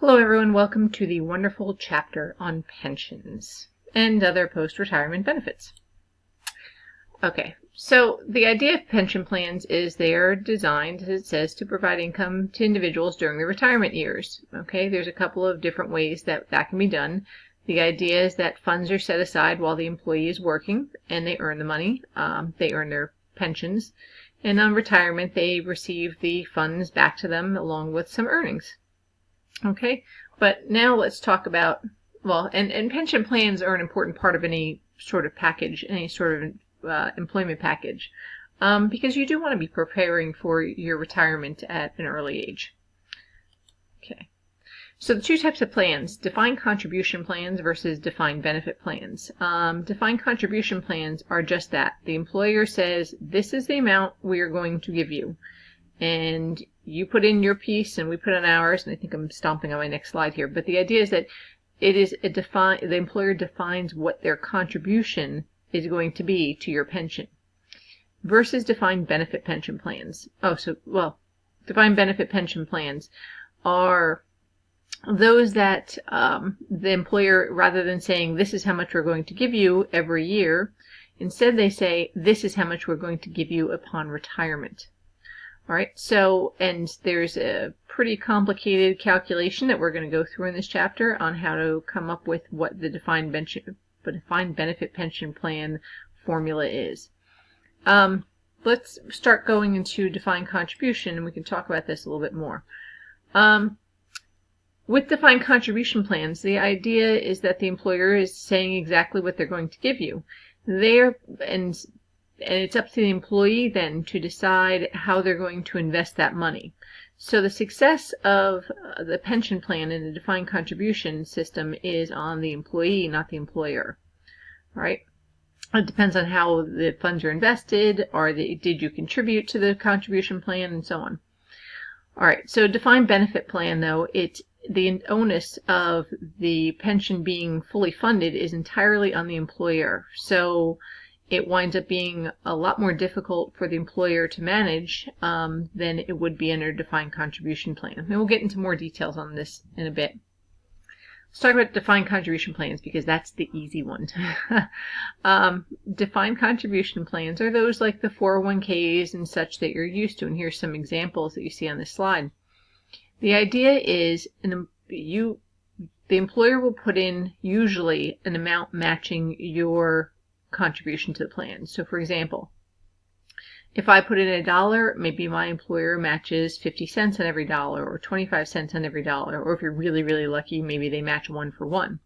Hello everyone, welcome to the wonderful chapter on pensions and other post-retirement benefits. Okay, so the idea of pension plans is they are designed, as it says, to provide income to individuals during their retirement years. Okay, there's a couple of different ways that can be done. The idea is that funds are set aside while the employee is working and they earn the money, they earn their pensions, and on retirement they receive the funds back to them along with some earnings. Okay, but now let's talk about, well, and pension plans are an important part of any sort of package, any sort of employment package, because you do want to be preparing for your retirement at an early age. Okay, so the two types of plans, defined contribution plans versus defined benefit plans. Defined contribution plans are just that. The employer says, this is the amount we are going to give you. And you put in your piece and we put in ours, and I think I'm stomping on my next slide here, but the idea is that it is the employer defines what their contribution is going to be to your pension versus defined benefit pension plans. Defined benefit pension plans are those that the employer, rather than saying this is how much we're going to give you every year, instead they say this is how much we're going to give you upon retirement. All right, so, and there's a pretty complicated calculation that we're going to go through in this chapter on how to come up with what the defined benefit pension plan formula is. Let's start going into defined contribution, and we can talk about this a little bit more. With defined contribution plans, the idea is that the employer is saying exactly what they're going to give you. And it's up to the employee then to decide how they're going to invest that money. So the success of the pension plan in the defined contribution system is on the employee, not the employer. All right? It depends on how the funds are invested, or did you contribute to the contribution plan, and so on. All right, so defined benefit plan, though, the onus of the pension being fully funded is entirely on the employer. So it winds up being a lot more difficult for the employer to manage than it would be under a defined contribution plan. And we'll get into more details on this in a bit. Let's talk about defined contribution plans because that's the easy one. Defined contribution plans are those like the 401ks and such that you're used to. And here's some examples that you see on this slide. The idea is the employer will put in usually an amount matching your contribution to the plan. So for example, if I put in $1, maybe my employer matches 50 cents on every dollar or 25 cents on every dollar, or if you're really, really lucky, maybe they match 1 for 1.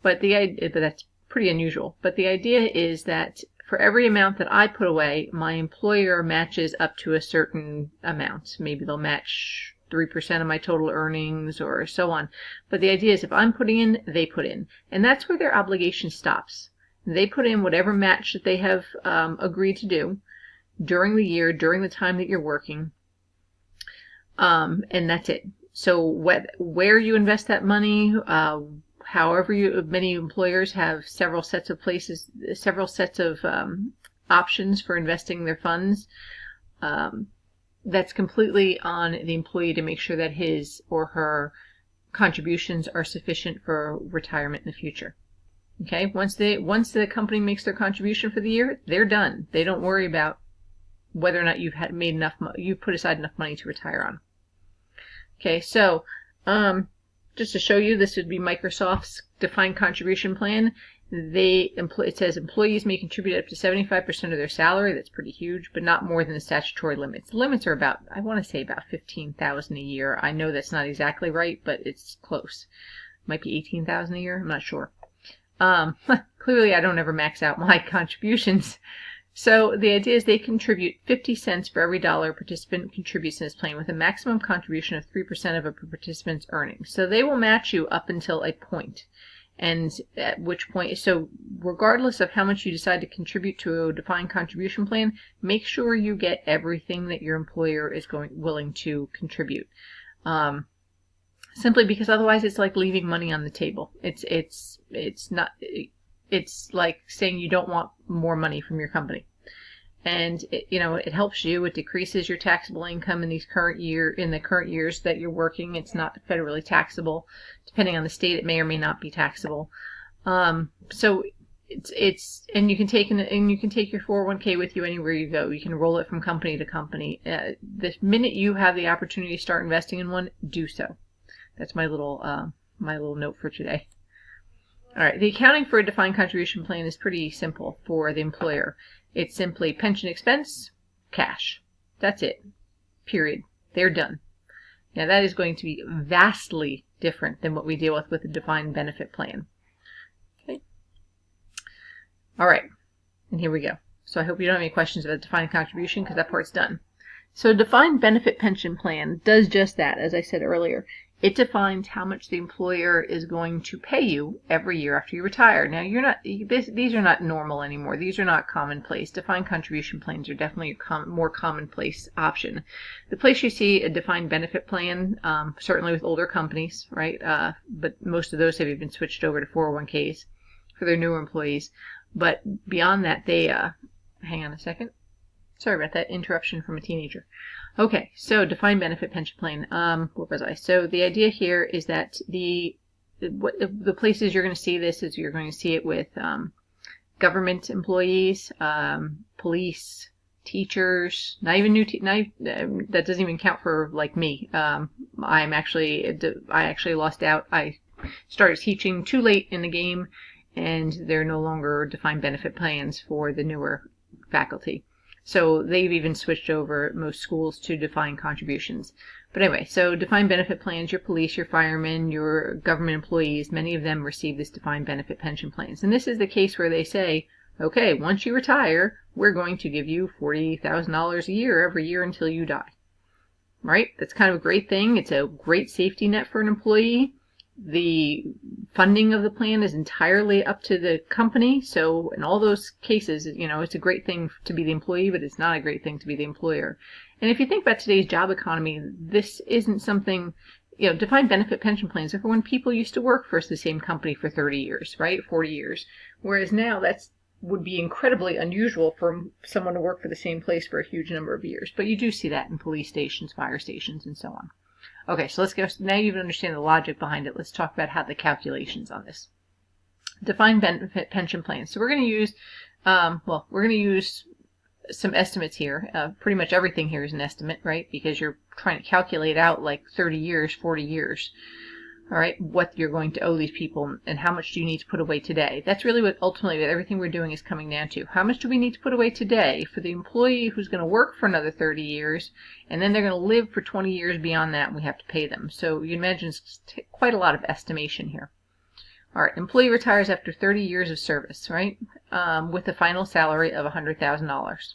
But that's pretty unusual. But the idea is that for every amount that I put away, my employer matches up to a certain amount. Maybe they'll match 3% of my total earnings or so on. But the idea is if I'm putting in, they put in. And that's where their obligation stops. They put in whatever match that they have agreed to do during the year, during the time that you're working, and that's it. So where you invest that money, however many employers have several sets of options for investing their funds. That's completely on the employee to make sure that his or her contributions are sufficient for retirement in the future. Okay, once the company makes their contribution for the year, they're done. They don't worry about whether or not you've put aside enough money to retire on. Okay, so just to show you, this would be Microsoft's defined contribution plan. It says employees may contribute up to 75% of their salary. That's pretty huge, but not more than the statutory limits. The limits are about, I want to say about $15,000 a year. I know that's not exactly right, but it's close. Might be $18,000 a year. I'm not sure. Clearly I don't ever max out my contributions. So the idea is they contribute 50 cents for every dollar a participant contributes in this plan with a maximum contribution of 3% of a participant's earnings. So they will match you up until a point. And at which point, so regardless of how much you decide to contribute to a defined contribution plan, make sure you get everything that your employer is willing to contribute. Simply because otherwise it's like leaving money on the table. It's like saying you don't want more money from your company. and it helps you. It decreases your taxable income in the current years that you're working. It's not federally taxable. Depending on the state, it may or may not be taxable. So and you can take your 401k with you anywhere you go. You can roll it from company to company. The minute you have the opportunity to start investing in one, do so. That's my little note for today. All right, the accounting for a defined contribution plan is pretty simple for the employer. It's simply pension expense, cash. That's it. Period. They're done. Now that is going to be vastly different than what we deal with a defined benefit plan. Okay. All right, and here we go. So I hope you don't have any questions about defined contribution because that part's done. So a defined benefit pension plan does just that, as I said earlier. It defines how much the employer is going to pay you every year after you retire. Now, these are not normal anymore. These are not commonplace. Defined contribution plans are definitely a more commonplace option. The place you see a defined benefit plan, certainly with older companies, right? But most of those have even switched over to 401ks for their newer employees. But beyond that, hang on a second. Sorry about that interruption from a teenager. Okay, so defined benefit pension plan. Where was I? So the idea here is that the places you're going to see this is you're going to see it with government employees, police, teachers. Not even that doesn't even count for like me. I actually lost out. I started teaching too late in the game, and there are no longer defined benefit plans for the newer faculty. So they've even switched over most schools to defined contributions. But anyway, so defined benefit plans, your police, your firemen, your government employees, many of them receive this defined benefit pension plans. And this is the case where they say, okay, once you retire, we're going to give you $40,000 a year every year until you die. Right? That's kind of a great thing. It's a great safety net for an employee. The funding of the plan is entirely up to the company. So in all those cases, it's a great thing to be the employee, but it's not a great thing to be the employer. And if you think about today's job economy, this isn't something, defined benefit pension plans are for when people used to work for the same company for 30 years, right? 40 years. Whereas now would be incredibly unusual for someone to work for the same place for a huge number of years. But you do see that in police stations, fire stations, and so on. Okay, so let's go. Now you understand the logic behind it. Let's talk about how the calculations on this. Defined benefit pension plans. So we're going to use, some estimates here. Pretty much everything here is an estimate, right? Because you're trying to calculate out like 30 years, 40 years. All right, what you're going to owe these people and how much do you need to put away today. That's really what ultimately everything we're doing is coming down to. How much do we need to put away today for the employee who's going to work for another 30 years and then they're going to live for 20 years beyond that and we have to pay them. So you imagine it's quite a lot of estimation here. All right, employee retires after 30 years of service, right, with a final salary of $100,000.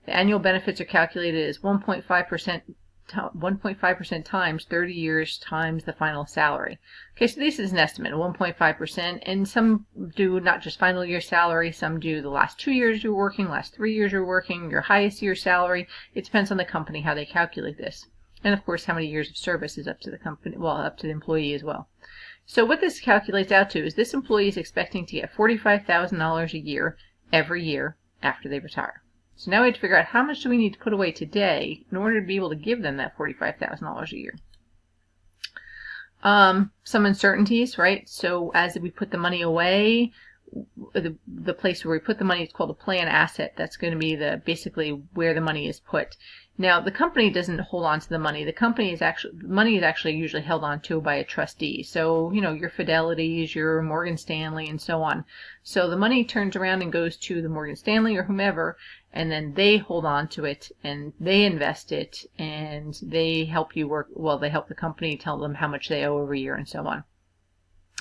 The annual benefits are calculated as 1.5% times 30 years times the final salary. Okay, so this is an estimate, 1.5%, and some do not just final year salary, some do the last 2 years you're working, last 3 years you're working, your highest year salary. It depends on the company how they calculate this. And of course, how many years of service is up to the company, up to the employee as well. So what this calculates out to is this employee is expecting to get $45,000 a year every year after they retire. So now we have to figure out how much do we need to put away today in order to be able to give them that $45,000 a year. Some uncertainties, right? So as we put the money away, the place where we put the money is called a plan asset. That's going to be basically where the money is put. Now, the company doesn't hold on to the money. The money is actually usually held on to by a trustee. So, your Fidelities, your Morgan Stanley, and so on. So the money turns around and goes to the Morgan Stanley or whomever, and then they hold on to it and they invest it and they help you they help the company tell them how much they owe every year and so on.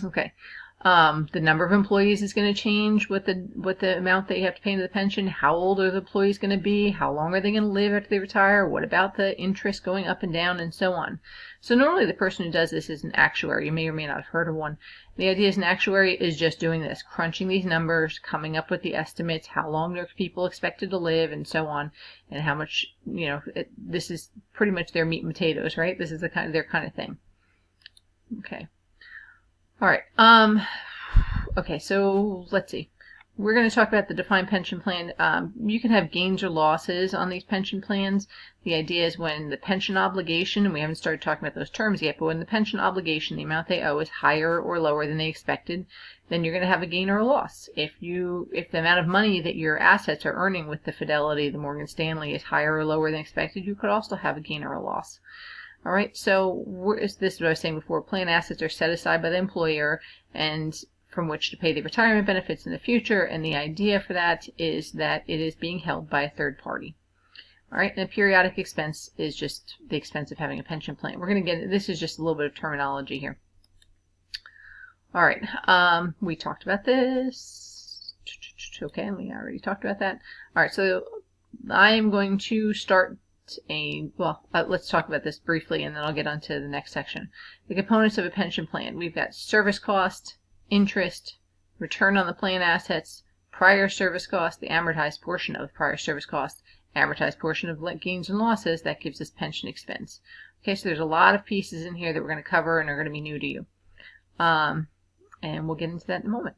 Okay. The number of employees is going to change with the amount that you have to pay into the pension. How old are the employees going to be? How long are they going to live after they retire? What about the interest going up and down and so on? So normally the person who does this is an actuary. You may or may not have heard of one. The idea is an actuary is just doing this, crunching these numbers, coming up with the estimates, how long are people expected to live and so on, and how much, this is pretty much their meat and potatoes, right? This is their kind of thing. Okay. All right. Okay, so let's see. we're going to talk about the defined pension plan. You can have gains or losses on these pension plans. The idea is when the pension obligation, and we haven't started talking about those terms yet, but when the pension obligation, the amount they owe, is higher or lower than they expected, then you're going to have a gain or a loss. If the amount of money that your assets are earning with the Fidelity, the Morgan Stanley, is higher or lower than expected, you could also have a gain or a loss. All right, so this is what I was saying before. Plan assets are set aside by the employer and from which to pay the retirement benefits in the future, and the idea for that is that it is being held by a third party. All right, and the periodic expense is just the expense of having a pension plan. We're going to get, this is just a little bit of terminology here. All right, we talked about this. Okay, we already talked about that. All right, so I am going to start let's talk about this briefly, and then I'll get on to the next section. The components of a pension plan. We've got service cost, interest, return on the plan assets, prior service cost, the amortized portion of prior service cost, amortized portion of gains and losses. That gives us pension expense. Okay, so there's a lot of pieces in here that we're going to cover and are going to be new to you. And we'll get into that in a moment.